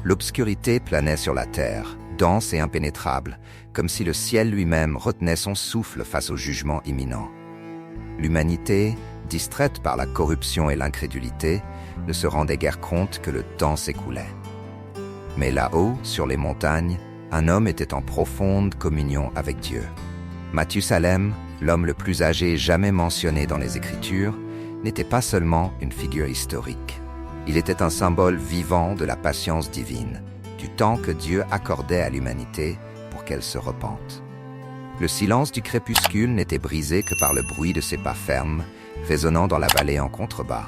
L'obscurité planait sur la terre, dense et impénétrable, comme si le ciel lui-même retenait son souffle face au jugement imminent. L'humanité, distraite par la corruption et l'incrédulité, ne se rendait guère compte que le temps s'écoulait. Mais là-haut, sur les montagnes, un homme était en profonde communion avec Dieu. Mathusalem, l'homme le plus âgé jamais mentionné dans les Écritures, n'était pas seulement une figure historique. Il était un symbole vivant de la patience divine, du temps que Dieu accordait à l'humanité pour qu'elle se repente. Le silence du crépuscule n'était brisé que par le bruit de ses pas fermes, résonnant dans la vallée en contrebas.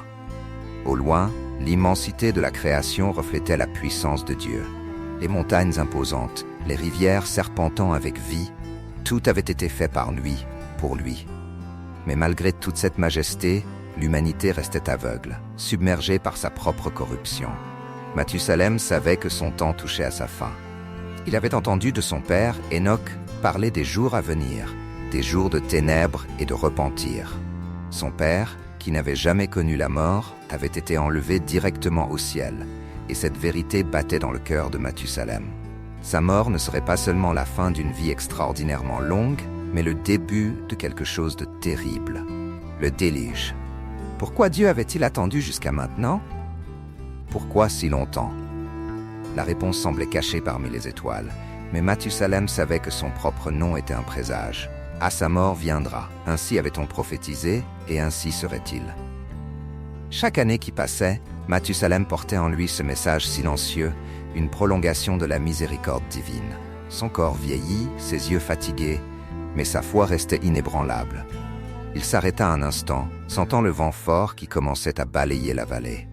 Au loin, l'immensité de la création reflétait la puissance de Dieu. Les montagnes imposantes, les rivières serpentant avec vie, tout avait été fait par lui, pour lui. Mais malgré toute cette majesté, l'humanité restait aveugle, submergée par sa propre corruption. Mathusalem savait que son temps touchait à sa fin. Il avait entendu de son père, Enoch, parler des jours à venir, des jours de ténèbres et de repentir. Son père, qui n'avait jamais connu la mort, avait été enlevé directement au ciel, et cette vérité battait dans le cœur de Mathusalem. Sa mort ne serait pas seulement la fin d'une vie extraordinairement longue, mais le début de quelque chose de terrible, le déluge. Pourquoi Dieu avait-il attendu jusqu'à maintenant? Pourquoi si longtemps? La réponse semblait cachée parmi les étoiles, mais Mathusalem savait que son propre nom était un présage. À sa mort viendra, ainsi avait-on prophétisé, et ainsi serait-il. Chaque année qui passait, Mathusalem portait en lui ce message silencieux, une prolongation de la miséricorde divine. Son corps vieillit, ses yeux fatigués, mais sa foi restait inébranlable. Il s'arrêta un instant, sentant le vent fort qui commençait à balayer la vallée.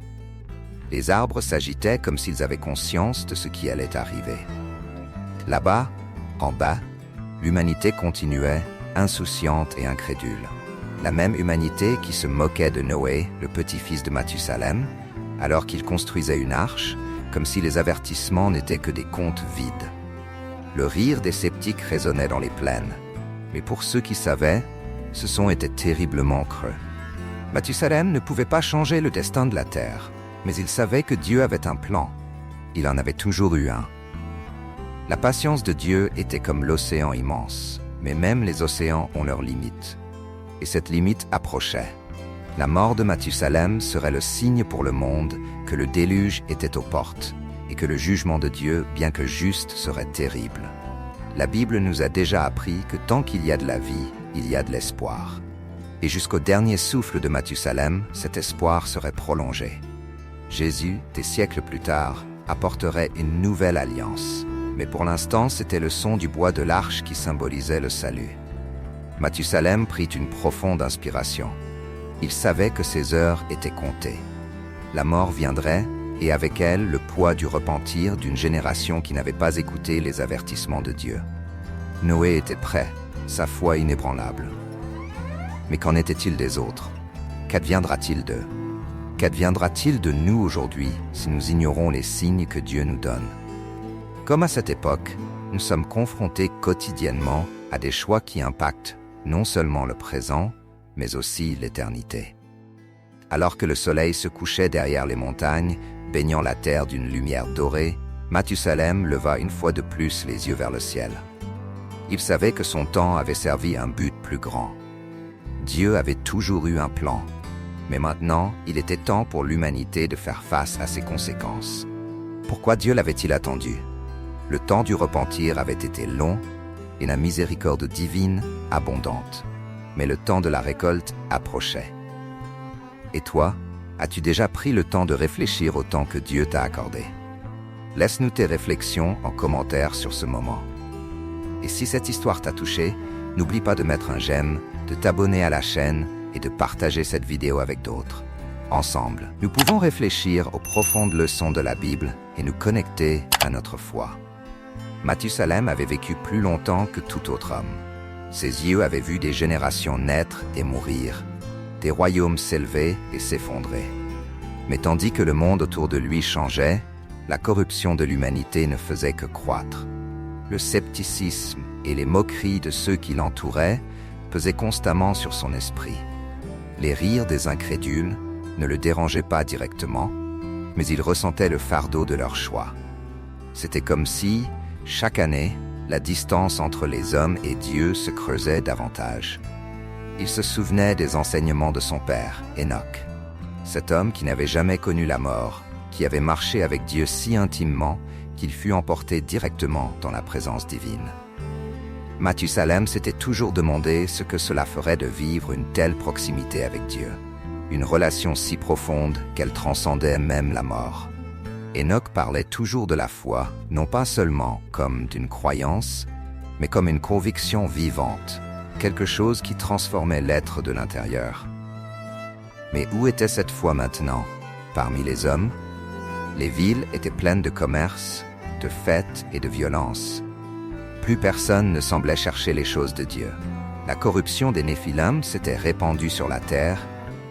Les arbres s'agitaient comme s'ils avaient conscience de ce qui allait arriver. Là-bas, en bas, l'humanité continuait, insouciante et incrédule. La même humanité qui se moquait de Noé, le petit-fils de Mathusalem, alors qu'il construisait une arche, comme si les avertissements n'étaient que des contes vides. Le rire des sceptiques résonnait dans les plaines, mais pour ceux qui savaient, ce son était terriblement creux. Mathusalem ne pouvait pas changer le destin de la terre, mais il savait que Dieu avait un plan. Il en avait toujours eu un. La patience de Dieu était comme l'océan immense, mais même les océans ont leurs limites. Et cette limite approchait. La mort de Mathusalem serait le signe pour le monde que le déluge était aux portes et que le jugement de Dieu, bien que juste, serait terrible. La Bible nous a déjà appris que tant qu'il y a de la vie, il y a de l'espoir. Et jusqu'au dernier souffle de Mathusalem, cet espoir serait prolongé. Jésus, des siècles plus tard, apporterait une nouvelle alliance. Mais pour l'instant, c'était le son du bois de l'arche qui symbolisait le salut. Mathusalem prit une profonde inspiration. Il savait que ses heures étaient comptées. La mort viendrait, et avec elle le poids du repentir d'une génération qui n'avait pas écouté les avertissements de Dieu. Noé était prêt, sa foi inébranlable. Mais qu'en était-il des autres? Qu'adviendra-t-il d'eux? Qu'adviendra-t-il de nous aujourd'hui si nous ignorons les signes que Dieu nous donne? Comme à cette époque, nous sommes confrontés quotidiennement à des choix qui impactent non seulement le présent, mais aussi l'éternité. Alors que le soleil se couchait derrière les montagnes, baignant la terre d'une lumière dorée, Mathusalem leva une fois de plus les yeux vers le ciel. Il savait que son temps avait servi un but plus grand. Dieu avait toujours eu un plan, mais maintenant, il était temps pour l'humanité de faire face à ses conséquences. Pourquoi Dieu l'avait-il attendu? Le temps du repentir avait été long et la miséricorde divine abondante. Mais le temps de la récolte approchait. Et toi, as-tu déjà pris le temps de réfléchir au temps que Dieu t'a accordé? Laisse-nous tes réflexions en commentaire sur ce moment. Et si cette histoire t'a touché, n'oublie pas de mettre un j'aime, de t'abonner à la chaîne et de partager cette vidéo avec d'autres. Ensemble, nous pouvons réfléchir aux profondes leçons de la Bible et nous connecter à notre foi. Mathusalem avait vécu plus longtemps que tout autre homme. Ses yeux avaient vu des générations naître et mourir, des royaumes s'élever et s'effondrer. Mais tandis que le monde autour de lui changeait, la corruption de l'humanité ne faisait que croître. Le scepticisme et les moqueries de ceux qui l'entouraient pesaient constamment sur son esprit. Les rires des incrédules ne le dérangeaient pas directement, mais il ressentait le fardeau de leur choix. C'était comme si, chaque année, la distance entre les hommes et Dieu se creusait davantage. Il se souvenait des enseignements de son père, Enoch. Cet homme qui n'avait jamais connu la mort, qui avait marché avec Dieu si intimement qu'il fut emporté directement dans la présence divine. Mathusalem s'était toujours demandé ce que cela ferait de vivre une telle proximité avec Dieu, une relation si profonde qu'elle transcendait même la mort. Enoch parlait toujours de la foi, non pas seulement comme d'une croyance, mais comme une conviction vivante, quelque chose qui transformait l'être de l'intérieur. Mais où était cette foi maintenant? Parmi les hommes? Les villes étaient pleines de commerce, de fêtes et de violence. Plus personne ne semblait chercher les choses de Dieu. La corruption des Néphilim s'était répandue sur la terre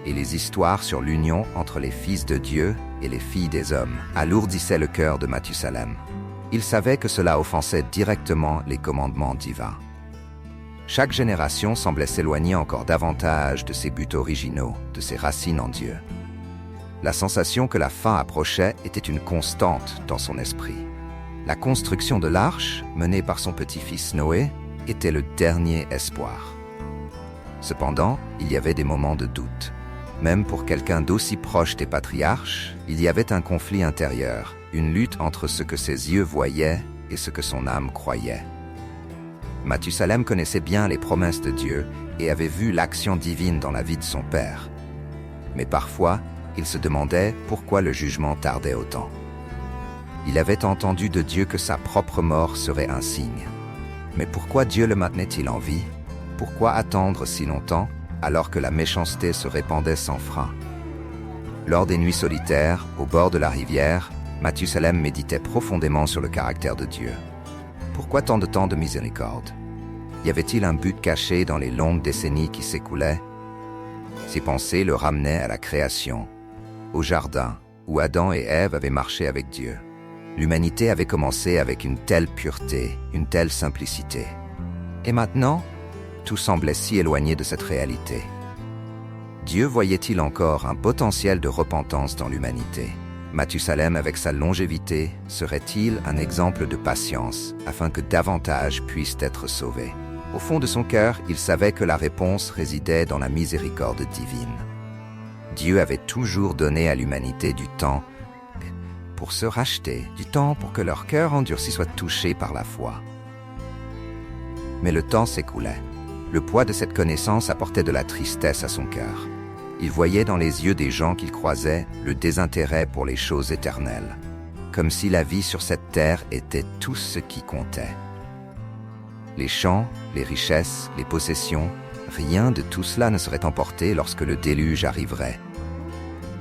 et les histoires sur l'union entre les fils de Dieu et les filles des hommes alourdissaient le cœur de Mathusalem. Il savait que cela offensait directement les commandements divins. Chaque génération semblait s'éloigner encore davantage de ses buts originaux, de ses racines en Dieu. La sensation que la fin approchait était une constante dans son esprit. La construction de l'arche, menée par son petit-fils Noé, était le dernier espoir. Cependant, il y avait des moments de doute. Même pour quelqu'un d'aussi proche des patriarches, il y avait un conflit intérieur, une lutte entre ce que ses yeux voyaient et ce que son âme croyait. Mathusalem connaissait bien les promesses de Dieu et avait vu l'action divine dans la vie de son père. Mais parfois, il se demandait pourquoi le jugement tardait autant. Il avait entendu de Dieu que sa propre mort serait un signe. Mais pourquoi Dieu le maintenait-il en vie? Pourquoi attendre si longtemps alors que la méchanceté se répandait sans frein? Lors des nuits solitaires, au bord de la rivière, Mathusalem méditait profondément sur le caractère de Dieu. Pourquoi tant de temps de miséricorde? Y avait-il un but caché dans les longues décennies qui s'écoulaient? Ses pensées le ramenaient à la création, au jardin où Adam et Ève avaient marché avec Dieu. L'humanité avait commencé avec une telle pureté, une telle simplicité. Et maintenant, tout semblait si éloigné de cette réalité. Dieu voyait-il encore un potentiel de repentance dans l'humanité? Mathusalem, avec sa longévité, serait-il un exemple de patience afin que davantage puissent être sauvés? Au fond de son cœur, il savait que la réponse résidait dans la miséricorde divine. Dieu avait toujours donné à l'humanité du temps pour se racheter, du temps pour que leur cœur endurci soit touché par la foi. Mais le temps s'écoulait. Le poids de cette connaissance apportait de la tristesse à son cœur. Il voyait dans les yeux des gens qu'il croisait le désintérêt pour les choses éternelles, comme si la vie sur cette terre était tout ce qui comptait. Les champs, les richesses, les possessions, rien de tout cela ne serait emporté lorsque le déluge arriverait.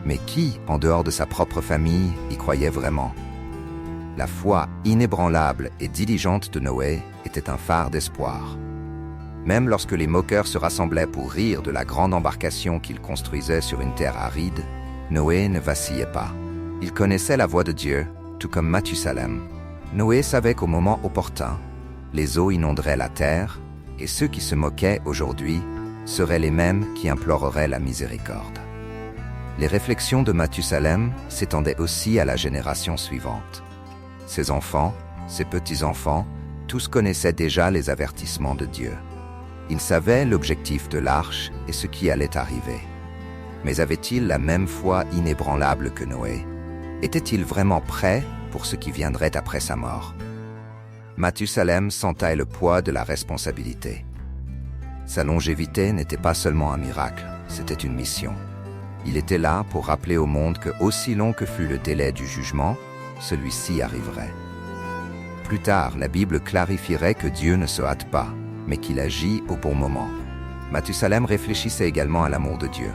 Mais qui, en dehors de sa propre famille, y croyait vraiment? La foi inébranlable et diligente de Noé était un phare d'espoir. Même lorsque les moqueurs se rassemblaient pour rire de la grande embarcation qu'ils construisaient sur une terre aride, Noé ne vacillait pas. Il connaissait la voix de Dieu, tout comme Mathusalem. Noé savait qu'au moment opportun, les eaux inonderaient la terre, et ceux qui se moquaient aujourd'hui seraient les mêmes qui imploreraient la miséricorde. Les réflexions de Mathusalem s'étendaient aussi à la génération suivante. Ses enfants, ses petits-enfants, tous connaissaient déjà les avertissements de Dieu. Ils savaient l'objectif de l'arche et ce qui allait arriver. Mais avaient-ils la même foi inébranlable que Noé? Étaient-ils vraiment prêts pour ce qui viendrait après sa mort? Mathusalem sentait le poids de la responsabilité. Sa longévité n'était pas seulement un miracle, c'était une mission. Il était là pour rappeler au monde que, aussi long que fût le délai du jugement, celui-ci arriverait. Plus tard, la Bible clarifierait que Dieu ne se hâte pas, mais qu'il agit au bon moment. Mathusalem réfléchissait également à l'amour de Dieu.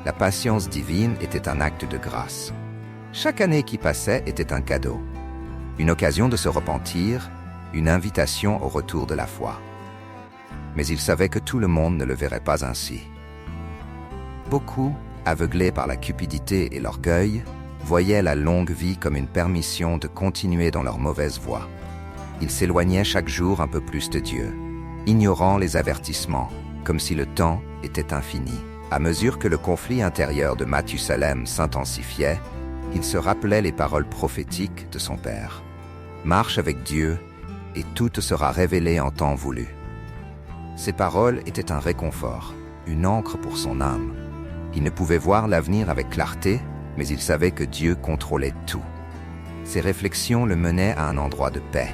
La patience divine était un acte de grâce. Chaque année qui passait était un cadeau, une occasion de se repentir, une invitation au retour de la foi. Mais il savait que tout le monde ne le verrait pas ainsi. Beaucoup, aveuglés par la cupidité et l'orgueil, voyaient la longue vie comme une permission de continuer dans leur mauvaise voie. Ils s'éloignaient chaque jour un peu plus de Dieu, ignorant les avertissements, comme si le temps était infini. À mesure que le conflit intérieur de Mathusalem s'intensifiait, il se rappelait les paroles prophétiques de son père. marche avec Dieu, et tout te sera révélé en temps voulu. Ces paroles étaient un réconfort, une ancre pour son âme. Il ne pouvait voir l'avenir avec clarté, mais il savait que Dieu contrôlait tout. Ses réflexions le menaient à un endroit de paix,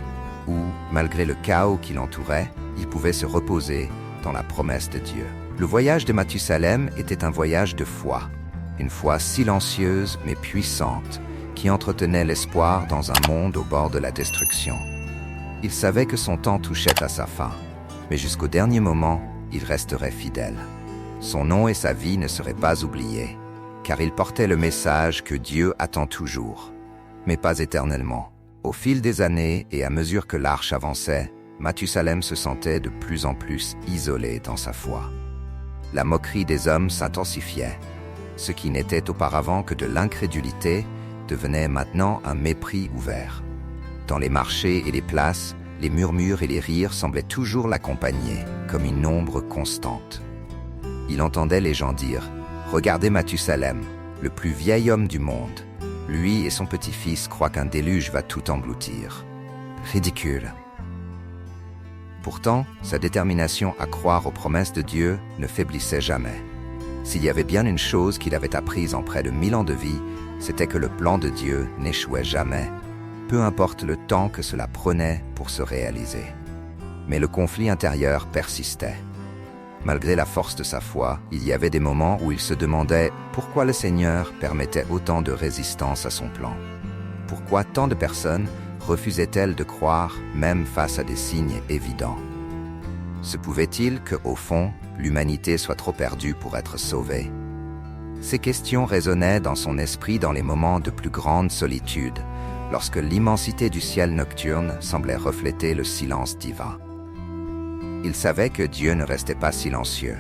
où, malgré le chaos qui l'entourait, il pouvait se reposer dans la promesse de Dieu. Le voyage de Mathusalem était un voyage de foi, une foi silencieuse mais puissante, qui entretenait l'espoir dans un monde au bord de la destruction. Il savait que son temps touchait à sa fin, mais jusqu'au dernier moment, il resterait fidèle. Son nom et sa vie ne seraient pas oubliés, car il portait le message que Dieu attend toujours, mais pas éternellement. Au fil des années et à mesure que l'arche avançait, Mathusalem se sentait de plus en plus isolé dans sa foi. La moquerie des hommes s'intensifiait. Ce qui n'était auparavant que de l'incrédulité devenait maintenant un mépris ouvert. Dans les marchés et les places, les murmures et les rires semblaient toujours l'accompagner, comme une ombre constante. Il entendait les gens dire « Regardez Mathusalem, le plus vieil homme du monde. Lui et son petit-fils croient qu'un déluge va tout engloutir. Ridicule. » Pourtant, sa détermination à croire aux promesses de Dieu ne faiblissait jamais. S'il y avait bien une chose qu'il avait apprise en près de 1000 ans de vie, c'était que le plan de Dieu n'échouait jamais, peu importe le temps que cela prenait pour se réaliser. Mais le conflit intérieur persistait. Malgré la force de sa foi, il y avait des moments où il se demandait pourquoi le Seigneur permettait autant de résistance à son plan. Pourquoi tant de personnes refusaient-elles de croire, même face à des signes évidents? Se pouvait-il que, au fond, l'humanité soit trop perdue pour être sauvée? Ces questions résonnaient dans son esprit dans les moments de plus grande solitude, lorsque l'immensité du ciel nocturne semblait refléter le silence divin. Il savait que Dieu ne restait pas silencieux,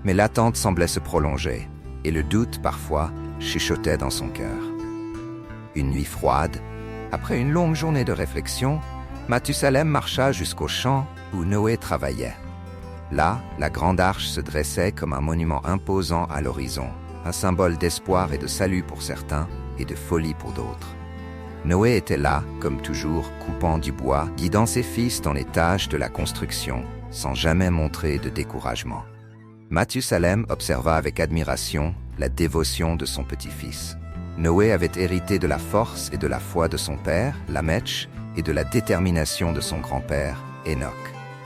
mais l'attente semblait se prolonger, et le doute, parfois, chuchotait dans son cœur. Une nuit froide, après une longue journée de réflexion, Mathusalem marcha jusqu'au champ où Noé travaillait. Là, la grande arche se dressait comme un monument imposant à l'horizon, un symbole d'espoir et de salut pour certains et de folie pour d'autres. Noé était là, comme toujours, coupant du bois, guidant ses fils dans les tâches de la construction, sans jamais montrer de découragement. Mathusalem observa avec admiration la dévotion de son petit-fils. Noé avait hérité de la force et de la foi de son père, Lamech, et de la détermination de son grand-père, Enoch.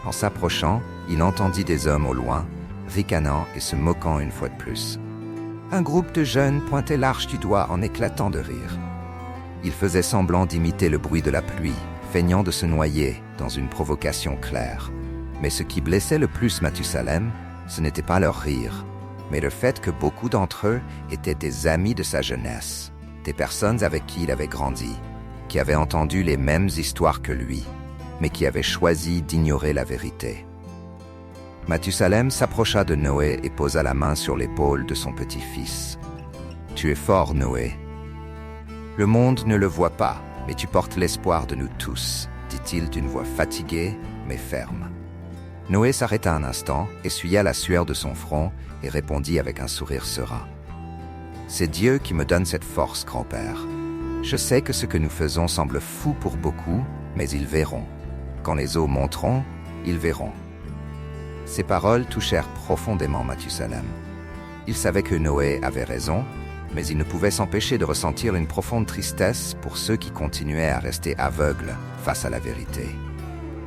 En s'approchant, il entendit des hommes au loin, ricanant et se moquant une fois de plus. Un groupe de jeunes pointait l'arche du doigt en éclatant de rire. Ils faisaient semblant d'imiter le bruit de la pluie, feignant de se noyer dans une provocation claire. Mais ce qui blessait le plus Mathusalem, ce n'était pas leur rire, mais le fait que beaucoup d'entre eux étaient des amis de sa jeunesse, des personnes avec qui il avait grandi, qui avaient entendu les mêmes histoires que lui, mais qui avaient choisi d'ignorer la vérité. Mathusalem s'approcha de Noé et posa la main sur l'épaule de son petit-fils. « Tu es fort, Noé. Le monde ne le voit pas, mais tu portes l'espoir de nous tous, dit-il d'une voix fatiguée, mais ferme. Noé s'arrêta un instant, essuya la sueur de son front et répondit avec un sourire serein. « C'est Dieu qui me donne cette force, grand-père. Je sais que ce que nous faisons semble fou pour beaucoup, mais ils verront. Quand les eaux monteront, ils verront. » Ces paroles touchèrent profondément Mathusalem. Il savait que Noé avait raison, mais il ne pouvait s'empêcher de ressentir une profonde tristesse pour ceux qui continuaient à rester aveugles face à la vérité.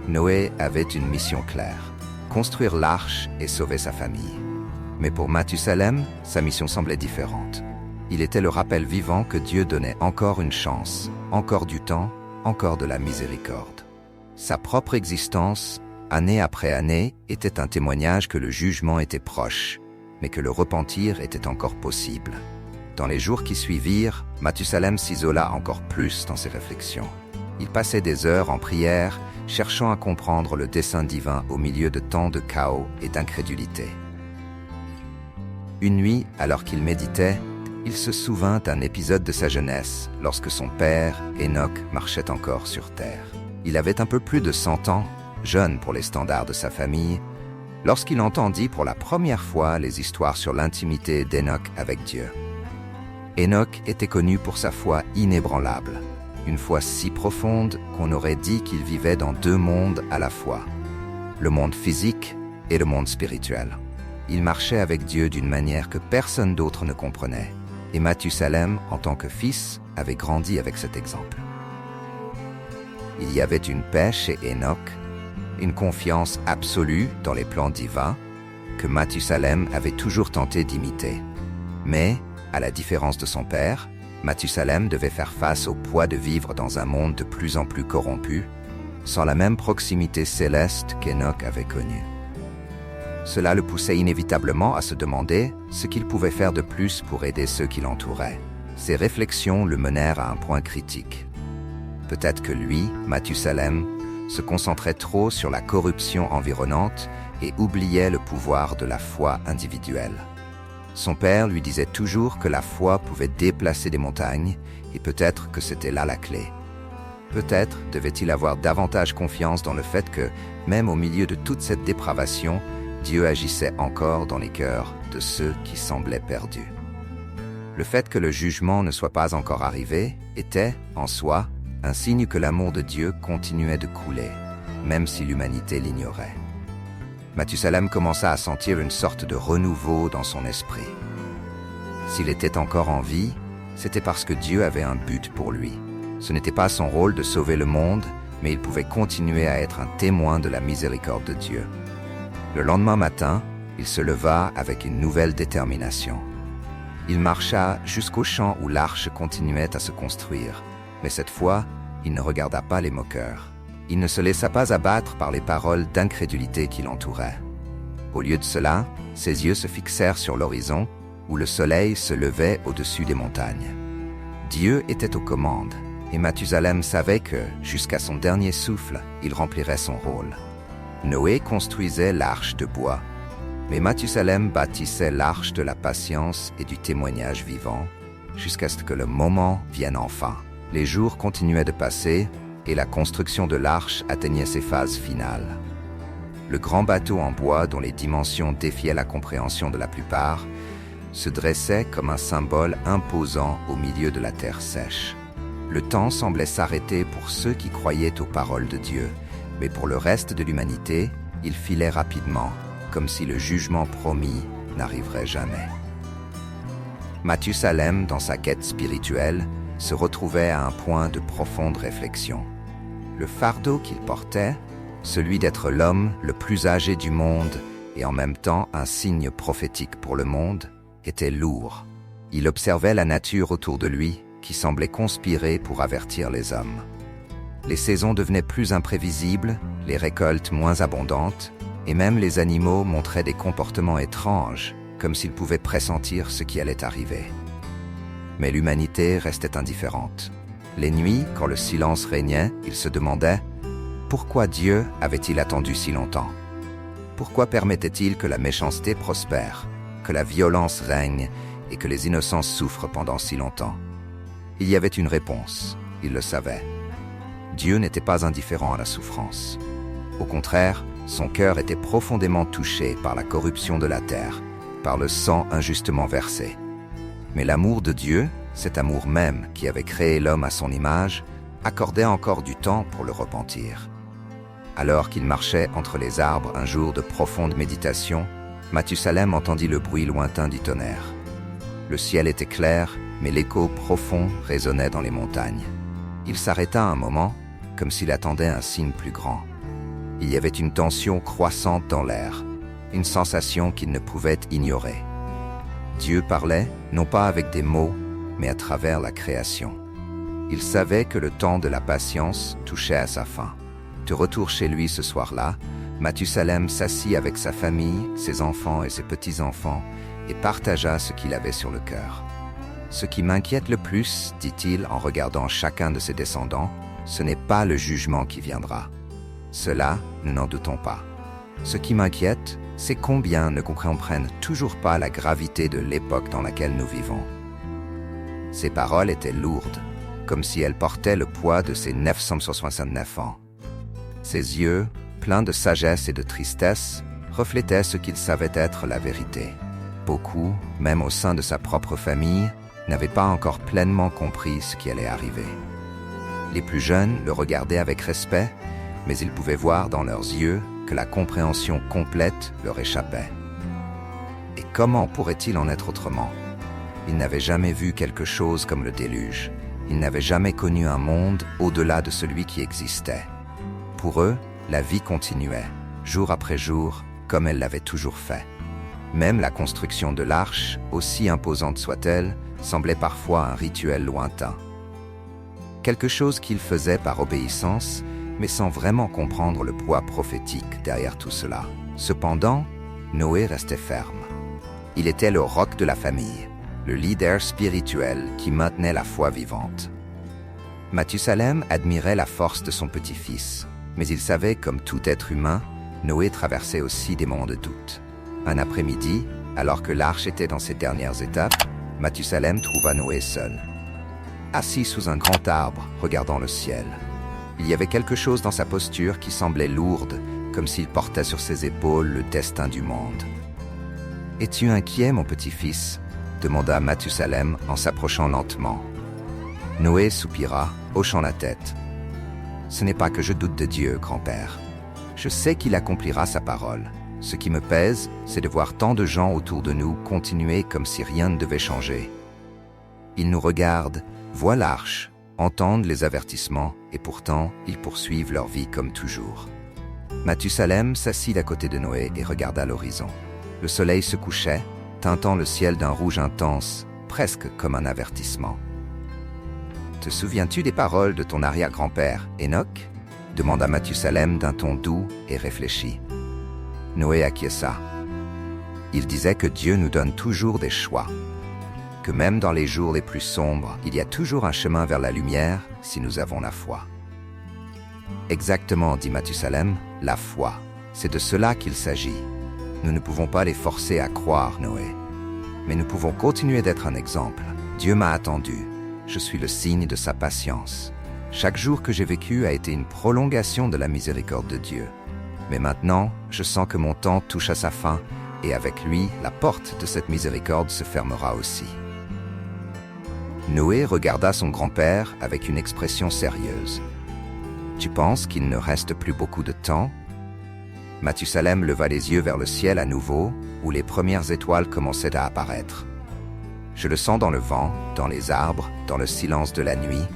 Noé avait une mission claire, construire l'arche et sauver sa famille. Mais pour Mathusalem, sa mission semblait différente. Il était le rappel vivant que Dieu donnait encore une chance, encore du temps, encore de la miséricorde. Sa propre existence, année après année, était un témoignage que le jugement était proche, mais que le repentir était encore possible. Dans les jours qui suivirent, Mathusalem s'isola encore plus dans ses réflexions. Il passait des heures en prière, cherchant à comprendre le dessein divin au milieu de tant de chaos et d'incrédulité. Une nuit, alors qu'il méditait, il se souvint d'un épisode de sa jeunesse, lorsque son père, Enoch, marchait encore sur terre. Il avait un peu plus de 100 ans, jeune pour les standards de sa famille, lorsqu'il entendit pour la première fois les histoires sur l'intimité d'Enoch avec Dieu. Enoch était connu pour sa foi inébranlable. une foi si profonde qu'on aurait dit qu'il vivait dans deux mondes à la fois, le monde physique et le monde spirituel. Il marchait avec Dieu d'une manière que personne d'autre ne comprenait, et Mathusalem, en tant que fils, avait grandi avec cet exemple. Il y avait une paix chez Enoch, une confiance absolue dans les plans divins que Mathusalem avait toujours tenté d'imiter. Mais, à la différence de son père, Mathusalem devait faire face au poids de vivre dans un monde de plus en plus corrompu, sans la même proximité céleste qu'Enoch avait connue. Cela le poussait inévitablement à se demander ce qu'il pouvait faire de plus pour aider ceux qui l'entouraient. Ses réflexions le menèrent à un point critique. Peut-être que lui, Mathusalem, se concentrait trop sur la corruption environnante et oubliait le pouvoir de la foi individuelle. Son père lui disait toujours que la foi pouvait déplacer des montagnes et peut-être que c'était là la clé. Peut-être devait-il avoir davantage confiance dans le fait que, même au milieu de toute cette dépravation, Dieu agissait encore dans les cœurs de ceux qui semblaient perdus. Le fait que le jugement ne soit pas encore arrivé était, en soi, un signe que l'amour de Dieu continuait de couler, même si l'humanité l'ignorait. Mathusalem commença à sentir une sorte de renouveau dans son esprit. S'il était encore en vie, c'était parce que Dieu avait un but pour lui. Ce n'était pas son rôle de sauver le monde, mais il pouvait continuer à être un témoin de la miséricorde de Dieu. Le lendemain matin, il se leva avec une nouvelle détermination. Il marcha jusqu'au champ où l'arche continuait à se construire, mais cette fois, il ne regarda pas les moqueurs. Il ne se laissa pas abattre par les paroles d'incrédulité qui l'entouraient. Au lieu de cela, ses yeux se fixèrent sur l'horizon, où le soleil se levait au-dessus des montagnes. Dieu était aux commandes, et Mathusalem savait que, jusqu'à son dernier souffle, il remplirait son rôle. Noé construisait l'arche de bois, mais Mathusalem bâtissait l'arche de la patience et du témoignage vivant, jusqu'à ce que le moment vienne enfin. Les jours continuaient de passer, et la construction de l'arche atteignait ses phases finales. Le grand bateau en bois, dont les dimensions défiaient la compréhension de la plupart, se dressait comme un symbole imposant au milieu de la terre sèche. Le temps semblait s'arrêter pour ceux qui croyaient aux paroles de Dieu, mais pour le reste de l'humanité, il filait rapidement, comme si le jugement promis n'arriverait jamais. Mathusalem, dans sa quête spirituelle, se retrouvait à un point de profonde réflexion. Le fardeau qu'il portait, celui d'être l'homme le plus âgé du monde et en même temps un signe prophétique pour le monde, était lourd. Il observait la nature autour de lui qui semblait conspirer pour avertir les hommes. Les saisons devenaient plus imprévisibles, les récoltes moins abondantes, et même les animaux montraient des comportements étranges, comme s'ils pouvaient pressentir ce qui allait arriver. Mais l'humanité restait indifférente. Les nuits, quand le silence régnait, il se demandait « Pourquoi Dieu avait-il attendu si longtemps? Pourquoi permettait-il que la méchanceté prospère, que la violence règne et que les innocents souffrent pendant si longtemps ?» Il y avait une réponse, il le savait. Dieu n'était pas indifférent à la souffrance. Au contraire, son cœur était profondément touché par la corruption de la terre, par le sang injustement versé. Mais l'amour de Dieu, cet amour même qui avait créé l'homme à son image, accordait encore du temps pour le repentir. Alors qu'il marchait entre les arbres un jour de profonde méditation, Mathusalem entendit le bruit lointain du tonnerre. Le ciel était clair, mais l'écho profond résonnait dans les montagnes. Il s'arrêta un moment, comme s'il attendait un signe plus grand. Il y avait une tension croissante dans l'air, une sensation qu'il ne pouvait ignorer. Dieu parlait, non pas avec des mots, mais à travers la création. Il savait que le temps de la patience touchait à sa fin. De retour chez lui ce soir-là, Mathusalem s'assit avec sa famille, ses enfants et ses petits-enfants, et partagea ce qu'il avait sur le cœur. « Ce qui m'inquiète le plus, dit-il en regardant chacun de ses descendants, ce n'est pas le jugement qui viendra. Cela, nous n'en doutons pas. Ce qui m'inquiète, c'est combien ne comprennent toujours pas la gravité de l'époque dans laquelle nous vivons. » Ces paroles étaient lourdes, comme si elles portaient le poids de ses 969 ans. Ses yeux, pleins de sagesse et de tristesse, reflétaient ce qu'il savait être la vérité. Beaucoup, même au sein de sa propre famille, n'avaient pas encore pleinement compris ce qui allait arriver. Les plus jeunes le regardaient avec respect, mais ils pouvaient voir dans leurs yeux que la compréhension complète leur échappait. Et comment pourrait-il en être autrement? Ils n'avaient jamais vu quelque chose comme le déluge. Ils n'avaient jamais connu un monde au-delà de celui qui existait. Pour eux, la vie continuait, jour après jour, comme elle l'avait toujours fait. Même la construction de l'arche, aussi imposante soit-elle, semblait parfois un rituel lointain. Quelque chose qu'ils faisaient par obéissance, mais sans vraiment comprendre le poids prophétique derrière tout cela. Cependant, Noé restait ferme. Il était le roc de la famille, le leader spirituel qui maintenait la foi vivante. Mathusalem admirait la force de son petit-fils, mais il savait, comme tout être humain, Noé traversait aussi des moments de doute. Un après-midi, alors que l'arche était dans ses dernières étapes, Mathusalem trouva Noé seul, assis sous un grand arbre, regardant le ciel. Il y avait quelque chose dans sa posture qui semblait lourde, comme s'il portait sur ses épaules le destin du monde. « Es-tu inquiet, mon petit-fils » demanda Mathusalem en s'approchant lentement. Noé soupira, hochant la tête. « Ce n'est pas que je doute de Dieu, grand-père. Je sais qu'il accomplira sa parole. Ce qui me pèse, c'est de voir tant de gens autour de nous continuer comme si rien ne devait changer. Ils nous regardent, voient l'arche, entendent les avertissements, et pourtant, ils poursuivent leur vie comme toujours. » Mathusalem s'assit à côté de Noé et regarda l'horizon. Le soleil se couchait, teintant le ciel d'un rouge intense, presque comme un avertissement. « Te souviens-tu des paroles de ton arrière-grand-père, Enoch ?» demanda Mathusalem d'un ton doux et réfléchi. Noé acquiesça. Il disait que Dieu nous donne toujours des choix, que même dans les jours les plus sombres, il y a toujours un chemin vers la lumière si nous avons la foi. Exactement, dit Mathusalem, la foi. C'est de cela qu'il s'agit. Nous ne pouvons pas les forcer à croire, Noé. Mais nous pouvons continuer d'être un exemple. Dieu m'a attendu. Je suis le signe de sa patience. Chaque jour que j'ai vécu a été une prolongation de la miséricorde de Dieu. Mais maintenant, je sens que mon temps touche à sa fin, et avec lui, la porte de cette miséricorde se fermera aussi. Noé regarda son grand-père avec une expression sérieuse. « Tu penses qu'il ne reste plus beaucoup de temps ?» Mathusalem leva les yeux vers le ciel à nouveau, où les premières étoiles commençaient à apparaître. « Je le sens dans le vent, dans les arbres, dans le silence de la nuit.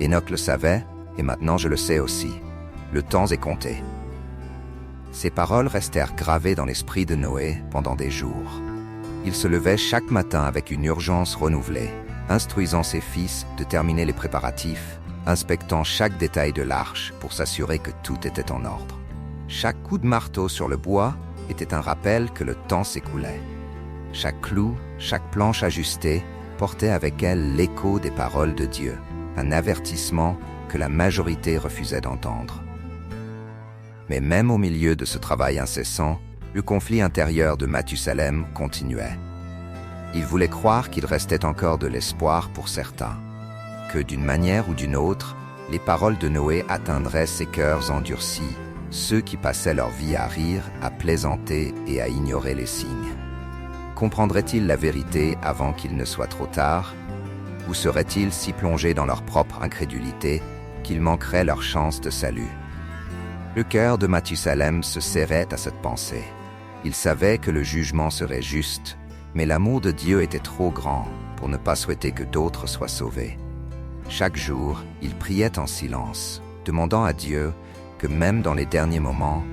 Enoch le savait, et maintenant je le sais aussi. Le temps est compté. » Ces paroles restèrent gravées dans l'esprit de Noé pendant des jours. Il se levait chaque matin avec une urgence renouvelée, instruisant ses fils de terminer les préparatifs, inspectant chaque détail de l'arche pour s'assurer que tout était en ordre. Chaque coup de marteau sur le bois était un rappel que le temps s'écoulait. Chaque clou, chaque planche ajustée portait avec elle l'écho des paroles de Dieu, un avertissement que la majorité refusait d'entendre. Mais même au milieu de ce travail incessant, le conflit intérieur de Mathusalem continuait. Il voulait croire qu'il restait encore de l'espoir pour certains, que d'une manière ou d'une autre, les paroles de Noé atteindraient ces cœurs endurcis, ceux qui passaient leur vie à rire, à plaisanter et à ignorer les signes. Comprendraient-ils la vérité avant qu'il ne soit trop tard, ou seraient-ils si plongés dans leur propre incrédulité qu'ils manqueraient leur chance de salut? Le cœur de Mathusalem se serrait à cette pensée. Il savait que le jugement serait juste, mais l'amour de Dieu était trop grand pour ne pas souhaiter que d'autres soient sauvés. Chaque jour, il priait en silence, demandant à Dieu que même dans les derniers moments,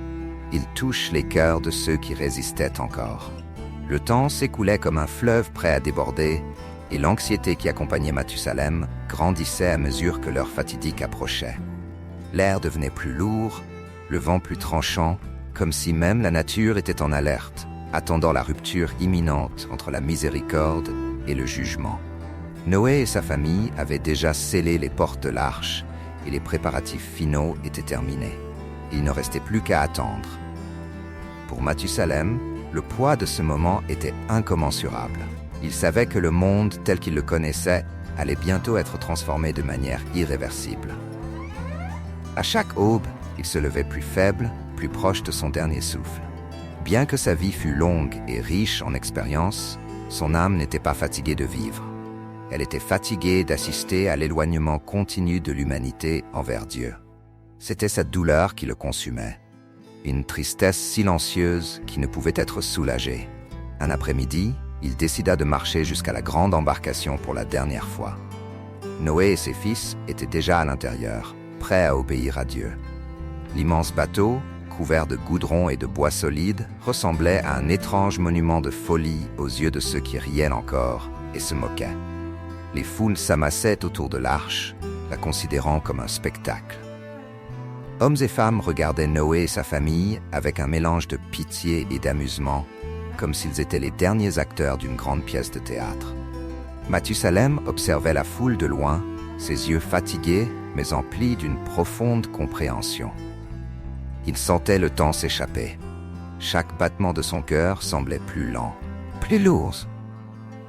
il touche les cœurs de ceux qui résistaient encore. Le temps s'écoulait comme un fleuve prêt à déborder, et l'anxiété qui accompagnait Mathusalem grandissait à mesure que l'heure fatidique approchait. L'air devenait plus lourd, le vent plus tranchant, comme si même la nature était en alerte, attendant la rupture imminente entre la miséricorde et le jugement. Noé et sa famille avaient déjà scellé les portes de l'arche et les préparatifs finaux étaient terminés. Il ne restait plus qu'à attendre. Pour Mathusalem, le poids de ce moment était incommensurable. Il savait que le monde tel qu'il le connaissait allait bientôt être transformé de manière irréversible. À chaque aube, il se levait plus faible, plus proche de son dernier souffle. Bien que sa vie fût longue et riche en expériences, son âme n'était pas fatiguée de vivre. Elle était fatiguée d'assister à l'éloignement continu de l'humanité envers Dieu. C'était cette douleur qui le consumait. Une tristesse silencieuse qui ne pouvait être soulagée. Un après-midi, il décida de marcher jusqu'à la grande embarcation pour la dernière fois. Noé et ses fils étaient déjà à l'intérieur, prêts à obéir à Dieu. L'immense bateau, couvert de goudron et de bois solides, ressemblait à un étrange monument de folie aux yeux de ceux qui riaient encore et se moquaient. Les foules s'amassaient autour de l'arche, la considérant comme un spectacle. Hommes et femmes regardaient Noé et sa famille avec un mélange de pitié et d'amusement, comme s'ils étaient les derniers acteurs d'une grande pièce de théâtre. Mathusalem observait la foule de loin, ses yeux fatigués mais emplis d'une profonde compréhension. Il sentait le temps s'échapper. Chaque battement de son cœur semblait plus lent, plus lourd.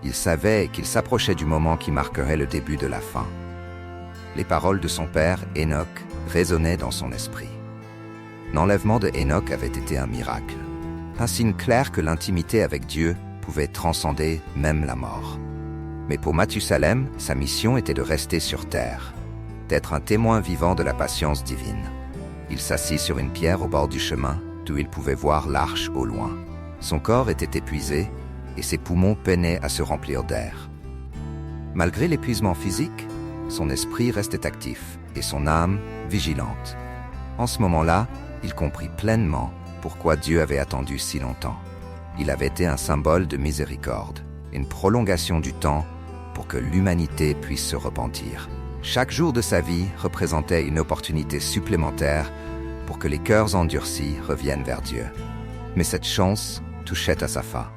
Il savait qu'il s'approchait du moment qui marquerait le début de la fin. Les paroles de son père, Enoch, résonnaient dans son esprit. L'enlèvement de Enoch avait été un miracle, un signe clair que l'intimité avec Dieu pouvait transcender même la mort. Mais pour Mathusalem, sa mission était de rester sur terre, d'être un témoin vivant de la patience divine. Il s'assit sur une pierre au bord du chemin, d'où il pouvait voir l'arche au loin. Son corps était épuisé, et ses poumons peinaient à se remplir d'air. Malgré l'épuisement physique, son esprit restait actif et son âme vigilante. En ce moment-là, il comprit pleinement pourquoi Dieu avait attendu si longtemps. Il avait été un symbole de miséricorde, une prolongation du temps pour que l'humanité puisse se repentir. Chaque jour de sa vie représentait une opportunité supplémentaire pour que les cœurs endurcis reviennent vers Dieu. Mais cette chance touchait à sa fin.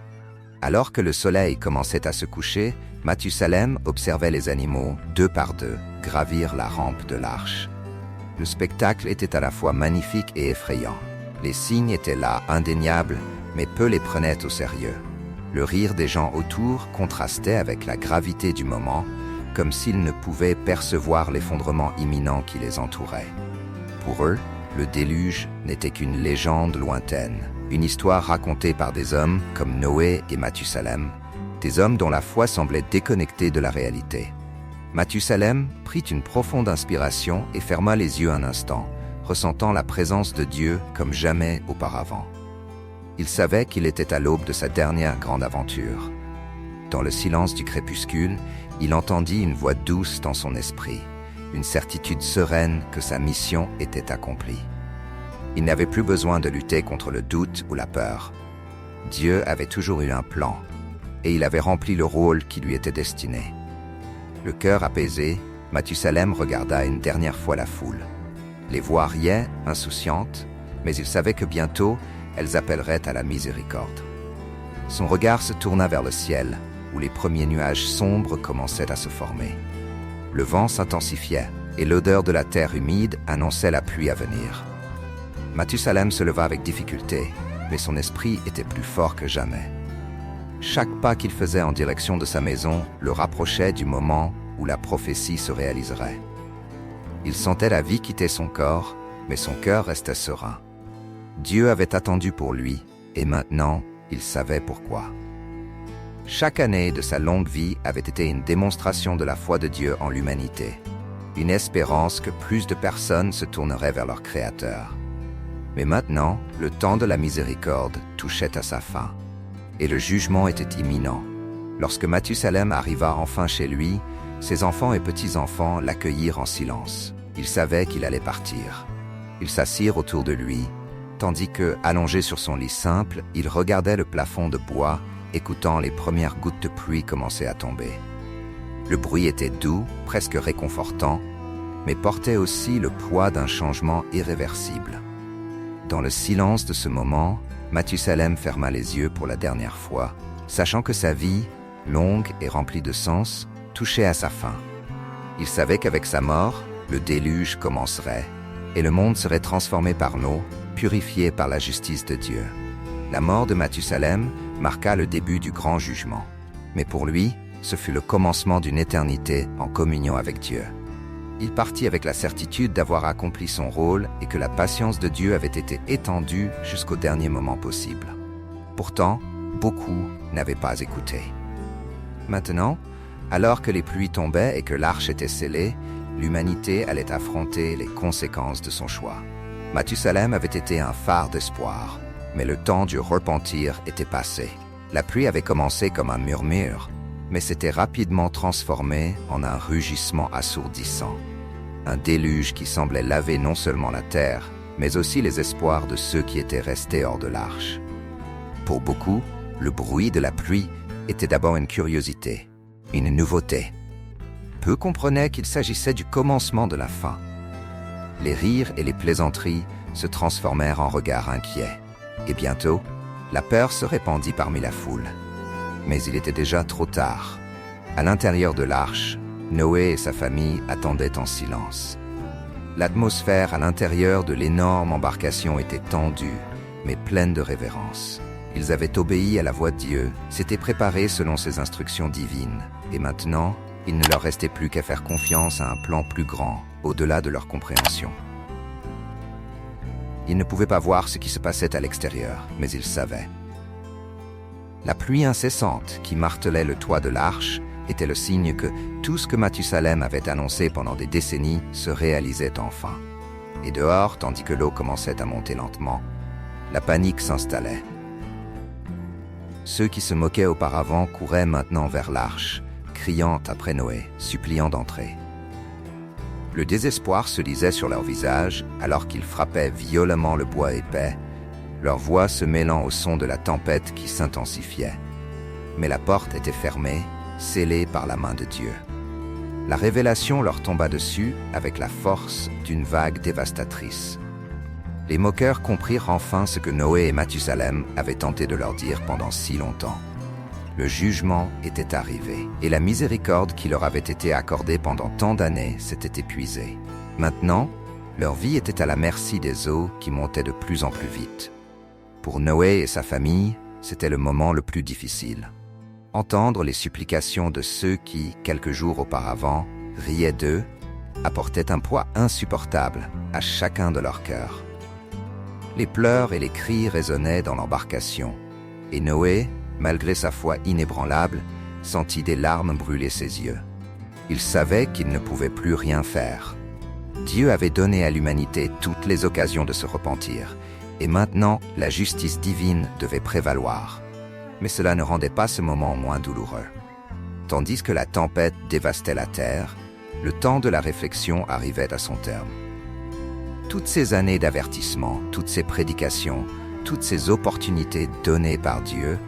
Alors que le soleil commençait à se coucher, Mathusalem observait les animaux, deux par deux, gravir la rampe de l'arche. Le spectacle était à la fois magnifique et effrayant. Les signes étaient là, indéniables, mais peu les prenaient au sérieux. Le rire des gens autour contrastait avec la gravité du moment, comme s'ils ne pouvaient percevoir l'effondrement imminent qui les entourait. Pour eux, le déluge n'était qu'une légende lointaine, une histoire racontée par des hommes comme Noé et Mathusalem, des hommes dont la foi semblait déconnectée de la réalité. Mathusalem prit une profonde inspiration et ferma les yeux un instant, ressentant la présence de Dieu comme jamais auparavant. Il savait qu'il était à l'aube de sa dernière grande aventure. Dans le silence du crépuscule, il entendit une voix douce dans son esprit, une certitude sereine que sa mission était accomplie. Il n'avait plus besoin de lutter contre le doute ou la peur. Dieu avait toujours eu un plan, et il avait rempli le rôle qui lui était destiné. Le cœur apaisé, Mathusalem regarda une dernière fois la foule. Les voix riaient, insouciantes, mais il savait que bientôt, elles appelleraient à la miséricorde. Son regard se tourna vers le ciel, où les premiers nuages sombres commençaient à se former. Le vent s'intensifiait, et l'odeur de la terre humide annonçait la pluie à venir. Mathusalem se leva avec difficulté, mais son esprit était plus fort que jamais. Chaque pas qu'il faisait en direction de sa maison le rapprochait du moment où la prophétie se réaliserait. Il sentait la vie quitter son corps, mais son cœur restait serein. Dieu avait attendu pour lui, et maintenant, il savait pourquoi. Chaque année de sa longue vie avait été une démonstration de la foi de Dieu en l'humanité, une espérance que plus de personnes se tourneraient vers leur Créateur. Mais maintenant, le temps de la miséricorde touchait à sa fin, et le jugement était imminent. Lorsque Mathusalem arriva enfin chez lui, ses enfants et petits-enfants l'accueillirent en silence. Ils savaient qu'il allait partir. Ils s'assirent autour de lui, tandis que, allongé sur son lit simple, il regardait le plafond de bois, écoutant les premières gouttes de pluie commencer à tomber. Le bruit était doux, presque réconfortant, mais portait aussi le poids d'un changement irréversible. Dans le silence de ce moment, Mathusalem ferma les yeux pour la dernière fois, sachant que sa vie, longue et remplie de sens, touchait à sa fin. Il savait qu'avec sa mort, le déluge commencerait, et le monde serait transformé par l'eau, purifié par la justice de Dieu. La mort de Mathusalem marqua le début du grand jugement. Mais pour lui, ce fut le commencement d'une éternité en communion avec Dieu. Il partit avec la certitude d'avoir accompli son rôle et que la patience de Dieu avait été étendue jusqu'au dernier moment possible. Pourtant, beaucoup n'avaient pas écouté. Maintenant, Alors que les pluies tombaient et que l'arche était scellée, l'humanité allait affronter les conséquences de son choix. Mathusalem avait été un phare d'espoir, mais le temps du repentir était passé. La pluie avait commencé comme un murmure, mais s'était rapidement transformé en un rugissement assourdissant. Un déluge qui semblait laver non seulement la terre, mais aussi les espoirs de ceux qui étaient restés hors de l'arche. Pour beaucoup, le bruit de la pluie était d'abord une curiosité, une nouveauté. Peu comprenaient qu'il s'agissait du commencement de la fin. Les rires et les plaisanteries se transformèrent en regards inquiets. Et bientôt, la peur se répandit parmi la foule. Mais il était déjà trop tard. À l'intérieur de l'arche, Noé et sa famille attendaient en silence. L'atmosphère à l'intérieur de l'énorme embarcation était tendue, mais pleine de révérence. Ils avaient obéi à la voix de Dieu, s'étaient préparés selon ses instructions divines, et maintenant, il ne leur restait plus qu'à faire confiance à un plan plus grand, au-delà de leur compréhension. Ils ne pouvaient pas voir ce qui se passait à l'extérieur, mais ils savaient. La pluie incessante qui martelait le toit de l'arche était le signe que tout ce que Mathusalem avait annoncé pendant des décennies se réalisait enfin. Et dehors, tandis que l'eau commençait à monter lentement, la panique s'installait. Ceux qui se moquaient auparavant couraient maintenant vers l'arche, criant après Noé, suppliant d'entrer. Le désespoir se lisait sur leurs visages alors qu'ils frappaient violemment le bois épais, leur voix se mêlant au son de la tempête qui s'intensifiait. Mais la porte était fermée, scellée par la main de Dieu. La révélation leur tomba dessus avec la force d'une vague dévastatrice. Les moqueurs comprirent enfin ce que Noé et Mathusalem avaient tenté de leur dire pendant si longtemps. Le jugement était arrivé, et la miséricorde qui leur avait été accordée pendant tant d'années s'était épuisée. Maintenant, leur vie était à la merci des eaux qui montaient de plus en plus vite. Pour Noé et sa famille, c'était le moment le plus difficile. Entendre les supplications de ceux qui, quelques jours auparavant, riaient d'eux, apportait un poids insupportable à chacun de leurs cœurs. Les pleurs et les cris résonnaient dans l'embarcation, et Noé, malgré sa foi inébranlable, sentit des larmes brûler ses yeux. Il savait qu'il ne pouvait plus rien faire. Dieu avait donné à l'humanité toutes les occasions de se repentir, et maintenant la justice divine devait prévaloir. Mais cela ne rendait pas ce moment moins douloureux. Tandis que la tempête dévastait la terre, le temps de la réflexion arrivait à son terme. Toutes ces années d'avertissement, toutes ces prédications, toutes ces opportunités données par Dieu,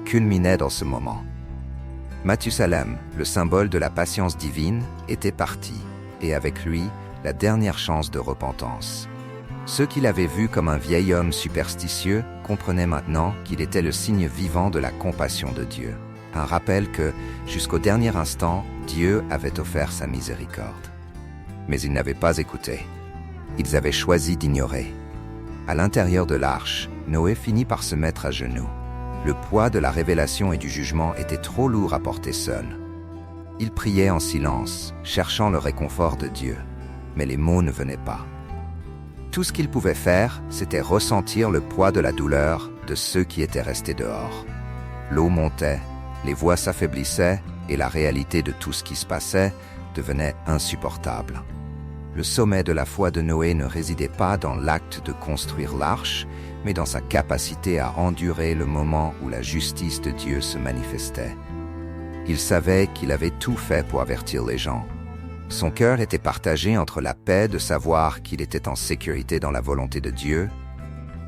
culminaient dans ce moment. Mathusalem, le symbole de la patience divine, était parti, et avec lui, la dernière chance de repentance. Ceux qui l'avaient vu comme un vieil homme superstitieux comprenaient maintenant qu'il était le signe vivant de la compassion de Dieu. Un rappel que, jusqu'au dernier instant, Dieu avait offert sa miséricorde. Mais ils n'avaient pas écouté. Ils avaient choisi d'ignorer. À l'intérieur de l'arche, Noé finit par se mettre à genoux. Le poids de la révélation et du jugement était trop lourd à porter seul. Il priait en silence, cherchant le réconfort de Dieu. Mais les mots ne venaient pas. Tout ce qu'il pouvait faire, c'était ressentir le poids de la douleur de ceux qui étaient restés dehors. L'eau montait, les voix s'affaiblissaient et la réalité de tout ce qui se passait devenait insupportable. Le sommet de la foi de Noé ne résidait pas dans l'acte de construire l'arche, mais dans sa capacité à endurer le moment où la justice de Dieu se manifestait. Il savait qu'il avait tout fait pour avertir les gens. Son cœur était partagé entre la paix de savoir qu'il était en sécurité dans la volonté de Dieu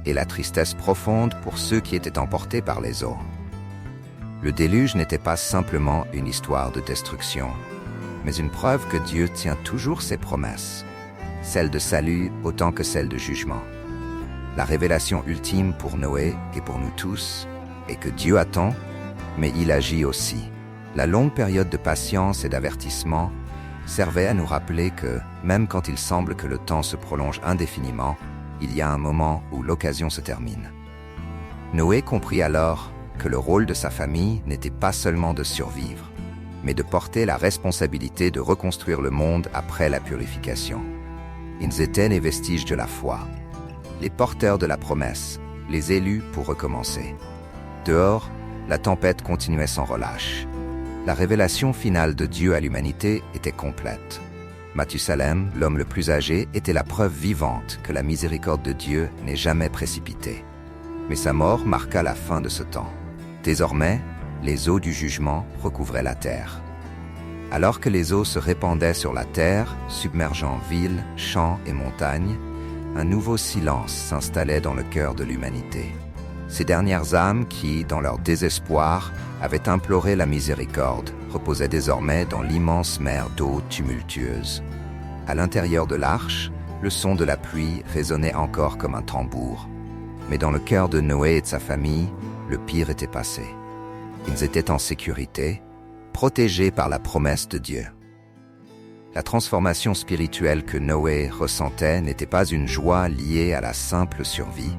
et la tristesse profonde pour ceux qui étaient emportés par les eaux. Le déluge n'était pas simplement une histoire de destruction, mais une preuve que Dieu tient toujours ses promesses, celles de salut autant que celles de jugement. La révélation ultime pour Noé et pour nous tous est que Dieu attend, mais il agit aussi. La longue période de patience et d'avertissement servait à nous rappeler que, même quand il semble que le temps se prolonge indéfiniment, il y a un moment où l'occasion se termine. Noé comprit alors que le rôle de sa famille n'était pas seulement de survivre, mais de porter la responsabilité de reconstruire le monde après la purification. Ils étaient les vestiges de la foi, les porteurs de la promesse, les élus pour recommencer. Dehors, la tempête continuait sans relâche. La révélation finale de Dieu à l'humanité était complète. Mathusalem, l'homme le plus âgé, était la preuve vivante que la miséricorde de Dieu n'est jamais précipitée. Mais sa mort marqua la fin de ce temps. Désormais, les eaux du jugement recouvraient la terre. Alors que les eaux se répandaient sur la terre, submergeant villes, champs et montagnes, un nouveau silence s'installait dans le cœur de l'humanité. Ces dernières âmes qui, dans leur désespoir, avaient imploré la miséricorde, reposaient désormais dans l'immense mer d'eau tumultueuse. À l'intérieur de l'arche, le son de la pluie résonnait encore comme un tambour. Mais dans le cœur de Noé et de sa famille, le pire était passé. Ils étaient en sécurité, protégés par la promesse de Dieu. La transformation spirituelle que Noé ressentait n'était pas une joie liée à la simple survie,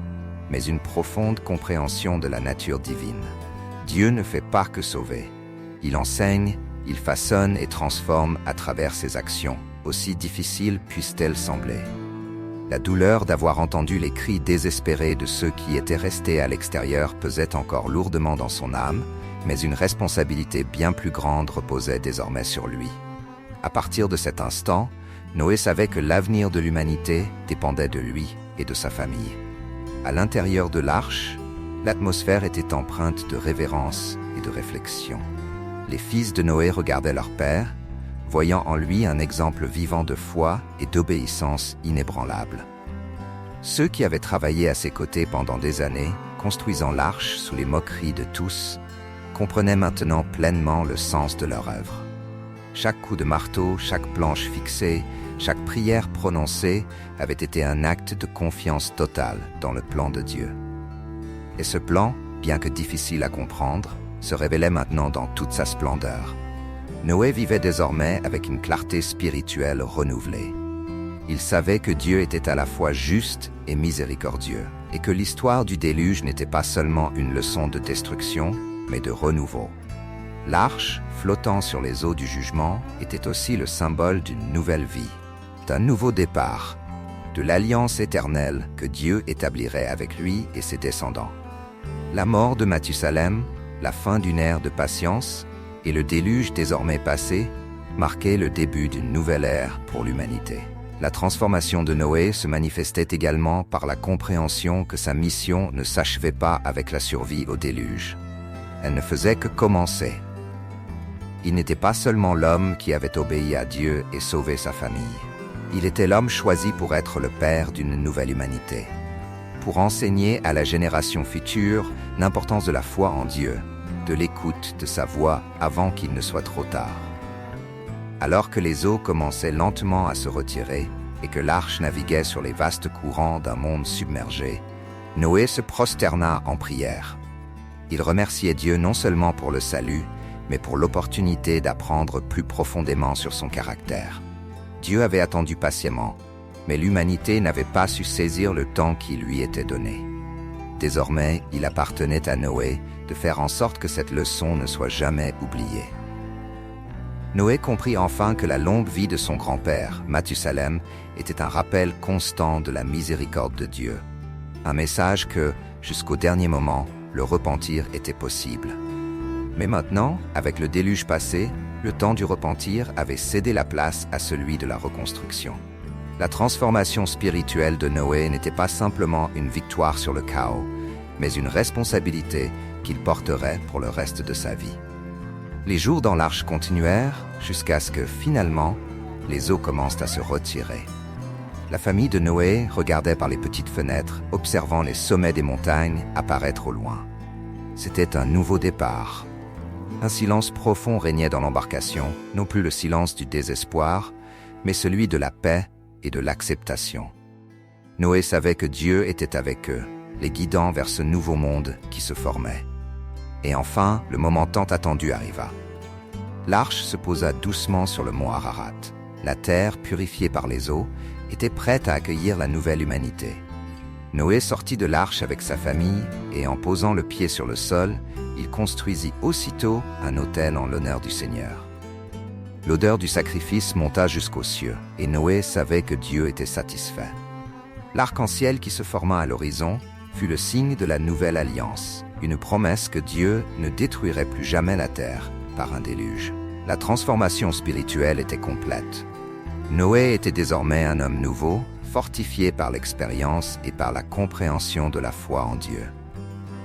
mais une profonde compréhension de la nature divine. Dieu ne fait pas que sauver. Il enseigne, il façonne et transforme à travers ses actions, aussi difficiles puissent-elles sembler. La douleur d'avoir entendu les cris désespérés de ceux qui étaient restés à l'extérieur pesait encore lourdement dans son âme, mais une responsabilité bien plus grande reposait désormais sur lui. À partir de cet instant, Noé savait que l'avenir de l'humanité dépendait de lui et de sa famille. À l'intérieur de l'arche, l'atmosphère était empreinte de révérence et de réflexion. Les fils de Noé regardaient leur père, voyant en lui un exemple vivant de foi et d'obéissance inébranlable. Ceux qui avaient travaillé à ses côtés pendant des années, construisant l'arche sous les moqueries de tous, comprenaient maintenant pleinement le sens de leur œuvre. Chaque coup de marteau, chaque planche fixée, chaque prière prononcée avait été un acte de confiance totale dans le plan de Dieu. Et ce plan, bien que difficile à comprendre, se révélait maintenant dans toute sa splendeur. Noé vivait désormais avec une clarté spirituelle renouvelée. Il savait que Dieu était à la fois juste et miséricordieux, et que l'histoire du déluge n'était pas seulement une leçon de destruction, mais de renouveau. L'arche, flottant sur les eaux du jugement, était aussi le symbole d'une nouvelle vie, d'un nouveau départ, de l'alliance éternelle que Dieu établirait avec lui et ses descendants. La mort de Mathusalem, la fin d'une ère de patience et le déluge désormais passé marquaient le début d'une nouvelle ère pour l'humanité. La transformation de Noé se manifestait également par la compréhension que sa mission ne s'achevait pas avec la survie au déluge. Elle ne faisait que commencer. Il n'était pas seulement l'homme qui avait obéi à Dieu et sauvé sa famille. Il était l'homme choisi pour être le père d'une nouvelle humanité, pour enseigner à la génération future l'importance de la foi en Dieu, de l'écoute de sa voix avant qu'il ne soit trop tard. Alors que les eaux commençaient lentement à se retirer et que l'arche naviguait sur les vastes courants d'un monde submergé, Noé se prosterna en prière. Il remerciait Dieu non seulement pour le salut, mais pour l'opportunité d'apprendre plus profondément sur son caractère. Dieu avait attendu patiemment, mais l'humanité n'avait pas su saisir le temps qui lui était donné. Désormais, il appartenait à Noé de faire en sorte que cette leçon ne soit jamais oubliée. Noé comprit enfin que la longue vie de son grand-père, Mathusalem, était un rappel constant de la miséricorde de Dieu. Un message que, jusqu'au dernier moment, le repentir était possible. Mais maintenant, avec le déluge passé, le temps du repentir avait cédé la place à celui de la reconstruction. La transformation spirituelle de Noé n'était pas simplement une victoire sur le chaos, mais une responsabilité qu'il porterait pour le reste de sa vie. Les jours dans l'arche continuèrent jusqu'à ce que, finalement, les eaux commencent à se retirer. La famille de Noé regardait par les petites fenêtres, observant les sommets des montagnes apparaître au loin. C'était un nouveau départ. Un silence profond régnait dans l'embarcation, non plus le silence du désespoir, mais celui de la paix et de l'acceptation. Noé savait que Dieu était avec eux, les guidant vers ce nouveau monde qui se formait. Et enfin, le moment tant attendu arriva. L'arche se posa doucement sur le mont Ararat. La terre, purifiée par les eaux, était prête à accueillir la nouvelle humanité. Noé sortit de l'arche avec sa famille et en posant le pied sur le sol, il construisit aussitôt un autel en l'honneur du Seigneur. L'odeur du sacrifice monta jusqu'aux cieux et Noé savait que Dieu était satisfait. L'arc-en-ciel qui se forma à l'horizon fut le signe de la nouvelle alliance, une promesse que Dieu ne détruirait plus jamais la terre, par un déluge. La transformation spirituelle était complète. Noé était désormais un homme nouveau, fortifié par l'expérience et par la compréhension de la foi en Dieu.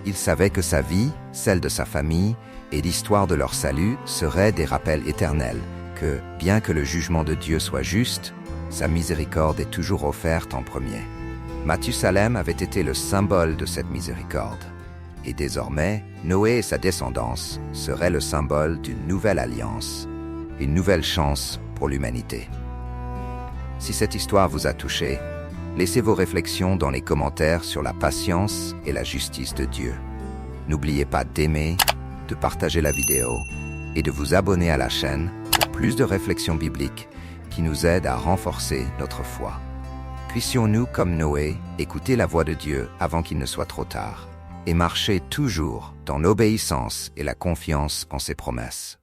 Il savait que sa vie, celle de sa famille et l'histoire de leur salut seraient des rappels éternels, que, bien que le jugement de Dieu soit juste, sa miséricorde est toujours offerte en premier. Mathusalem avait été le symbole de cette miséricorde. Et désormais, Noé et sa descendance seraient le symbole d'une nouvelle alliance, une nouvelle chance pour l'humanité. Si cette histoire vous a touché, laissez vos réflexions dans les commentaires sur la patience et la justice de Dieu. N'oubliez pas d'aimer, de partager la vidéo et de vous abonner à la chaîne pour plus de réflexions bibliques qui nous aident à renforcer notre foi. Puissions-nous, comme Noé, écouter la voix de Dieu avant qu'il ne soit trop tard et marcher toujours dans l'obéissance et la confiance en ses promesses.